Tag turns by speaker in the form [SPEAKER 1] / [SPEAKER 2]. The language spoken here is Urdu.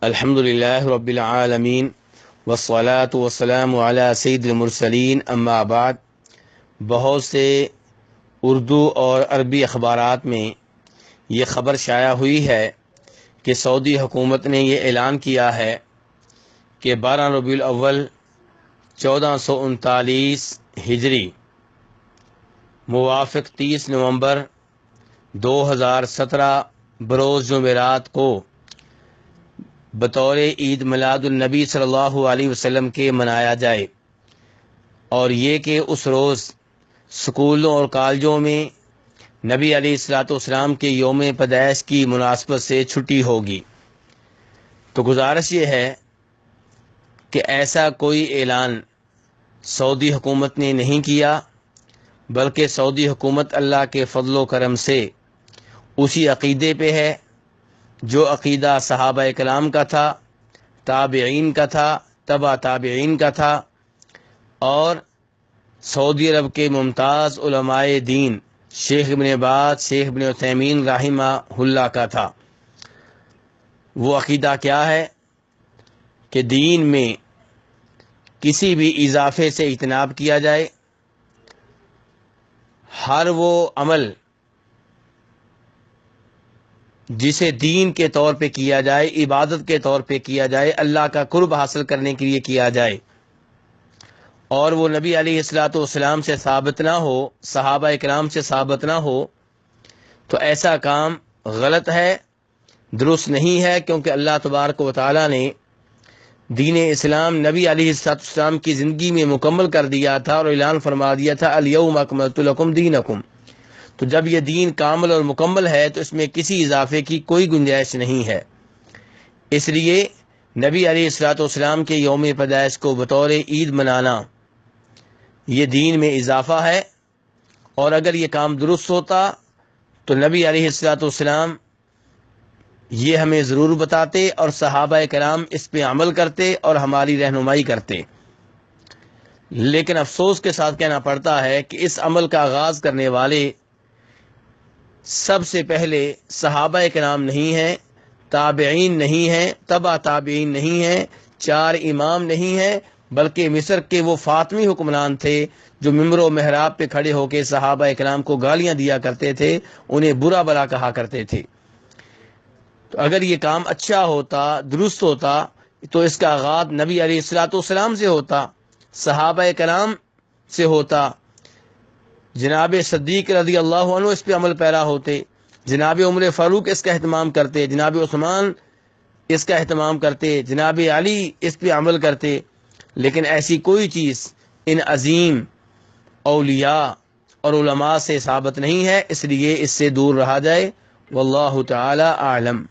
[SPEAKER 1] الحمدللہ رب العالمین والصلاة والسلام علی سید المرسلین اما بعد۔ بہت سے اردو اور عربی اخبارات میں یہ خبر شائع ہوئی ہے کہ سعودی حکومت نے یہ اعلان کیا ہے کہ 12 ربیع الاول 1439 ہجری موافق 30 نومبر 2017 بروز جمعرات کو بطور عید میلاد النبی صلی اللہ علیہ وسلم کے منایا جائے، اور یہ کہ اس روز سکولوں اور کالجوں میں نبی علیہ الصلوۃ والسلام کے یوم پیدائش کی مناسبت سے چھٹی ہوگی۔ تو گزارش یہ ہے کہ ایسا کوئی اعلان سعودی حکومت نے نہیں کیا، بلکہ سعودی حکومت اللہ کے فضل و کرم سے اسی عقیدے پہ ہے جو عقیدہ صحابہ کرام کا تھا، تابعین کا تھا، تبع تابعین کا تھا، اور سعودی عرب کے ممتاز علماء دین شیخ ابن باز، شیخ ابن عثیمین رحمہ اللہ کا تھا۔ وہ عقیدہ کیا ہے کہ دین میں کسی بھی اضافے سے اجتناب کیا جائے، ہر وہ عمل جسے دین کے طور پہ کیا جائے، عبادت کے طور پہ کیا جائے، اللہ کا قرب حاصل کرنے کے لیے کیا جائے، اور وہ نبی علیہ الصلوۃ والسلام سے ثابت نہ ہو، صحابہ کرام سے ثابت نہ ہو، تو ایسا کام غلط ہے، درست نہیں ہے، کیونکہ اللہ تبارک و تعالی نے دین اسلام نبی علیہ الصلوۃ والسلام کی زندگی میں مکمل کر دیا تھا اور اعلان فرما دیا تھا الیوم اکملت لکم دینکم۔ تو جب یہ دین کامل اور مکمل ہے تو اس میں کسی اضافے کی کوئی گنجائش نہیں ہے۔ اس لیے نبی علیہ الصلوۃ والسلام کے یوم پیدائش کو بطور عید منانا یہ دین میں اضافہ ہے، اور اگر یہ کام درست ہوتا تو نبی علیہ الصلوۃ والسلام یہ ہمیں ضرور بتاتے اور صحابہ کرام اس پہ عمل کرتے اور ہماری رہنمائی کرتے۔ لیکن افسوس کے ساتھ کہنا پڑتا ہے کہ اس عمل کا آغاز کرنے والے سب سے پہلے صحابہ کرام نہیں ہیں، تابعین نہیں ہیں، تبع تابعین نہیں ہیں، 4 امام نہیں ہیں، بلکہ مصر کے وہ فاطمی حکمران تھے جو ممبر و محراب پہ کھڑے ہو کے صحابہ کرام کو گالیاں دیا کرتے تھے، انہیں برا بھلا کہا کرتے تھے۔ تو اگر یہ کام اچھا ہوتا، درست ہوتا، تو اس کا آغاز نبی علیہ الصلوۃ والسلام سے ہوتا، صحابہ کرام سے ہوتا، جناب صدیق رضی اللہ عنہ اس پہ عمل پیرا ہوتے، جناب عمر فاروق اس کا اہتمام کرتے، جناب عثمان اس کا اہتمام کرتے، جناب علی اس پہ عمل کرتے۔ لیکن ایسی کوئی چیز ان عظیم اولیاء اور علماء سے ثابت نہیں ہے، اس لیے اس سے دور رہا جائے۔ واللہ تعالی اعلم۔